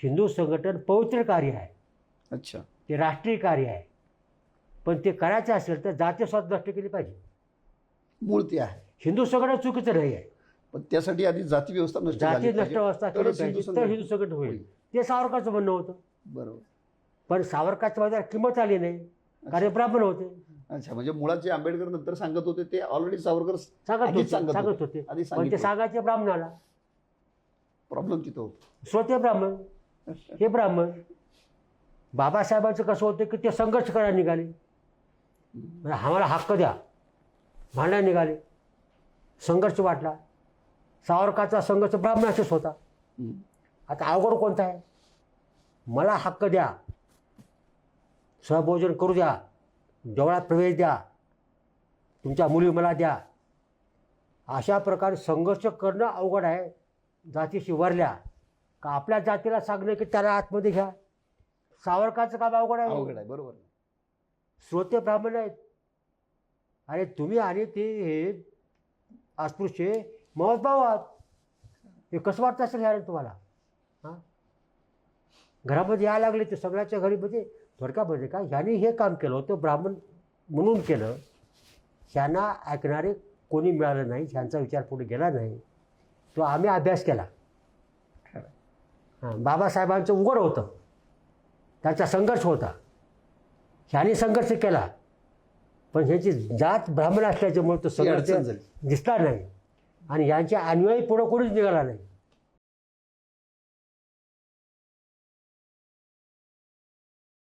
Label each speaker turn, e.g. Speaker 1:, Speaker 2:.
Speaker 1: हिंदू संघटन पवित्र कार्य आहे.
Speaker 2: अच्छा.
Speaker 1: ते राष्ट्रीय कार्य आहे. पण ते करायचं असेल तर जातीयस्वाद नष्ट केली पाहिजे.
Speaker 2: मूळ ते आहे.
Speaker 1: हिंदू संघटन चुकीचं नाही आहे.
Speaker 2: पण त्यासाठी आधी जाती व्यवस्था नष्ट झाली
Speaker 1: जाती
Speaker 2: पाहिजे.
Speaker 1: नष्ट अवस्था केली
Speaker 2: तरच
Speaker 1: पाहिजे तर हिंदू संघटन होईल. ते सावरकरचं म्हणणं होतं.
Speaker 2: बरोबर.
Speaker 1: पण सावरकरच्या माझ्याला किंमत आली नाही, कारण ब्राह्मण होते.
Speaker 2: अच्छा, म्हणजे मुळात जे आंबेडकर नंतर सांगत होते ते ऑलरेडी सावरकर
Speaker 1: सांगत होते. पण ते सांगायचे ब्राह्मणाला.
Speaker 2: प्रॉब्लेम तिथं होतो.
Speaker 1: स्वतः ब्राह्मण, हे ब्राह्मण. बाबासाहेबांचं कसं होतं की ते संघर्ष करायला निघाले, म्हणजे आम्हाला हक्क द्या, भांडायला निघाले, संघर्ष वाटला. सावरकरचा संघर्ष ब्राह्मणाचाच होता. आता अवघड कोणता आहे? मला हक्क द्या, सहभोजन करू द्या, देवळात प्रवेश द्या, तुमच्या मुली मला द्या. अशा प्रकारे संघर्ष करणं अवघड आहे. जातीशी वरल्या का आपल्या जातीला सांगणं की त्याला आतमध्ये घ्या. सावरकरचं काम अवघड आहे.
Speaker 2: अवघड आहे. बरोबर.
Speaker 1: श्रोते ब्राह्मण आहेत. अरे तुम्ही आणि ते हे अस्पृश्य महोत्भाव आहात. हे कसं वाटतं असेल ह्या तुम्हाला? हां, घरामध्ये यायला लागले ते सगळ्याच्या घरी. म्हणजे थोडक्यामध्ये का ह्याने हे काम केलं होतं, ब्राह्मण म्हणून केलं. ह्यांना ऐकणारे कोणी मिळालं नाही, ह्यांचा विचार पुढे गेला नाही. तो आम्ही अभ्यास केला. हां, बाबासाहेबांचं उघड होतं, त्यांचा संघर्ष होता, ह्याने संघर्ष केला. पण ह्याची जात ब्राह्मण असल्याच्यामुळे तो संघर्ष दिसला नाही आणि यांच्या अन्वयी पुढं कोणीच निघाला नाही.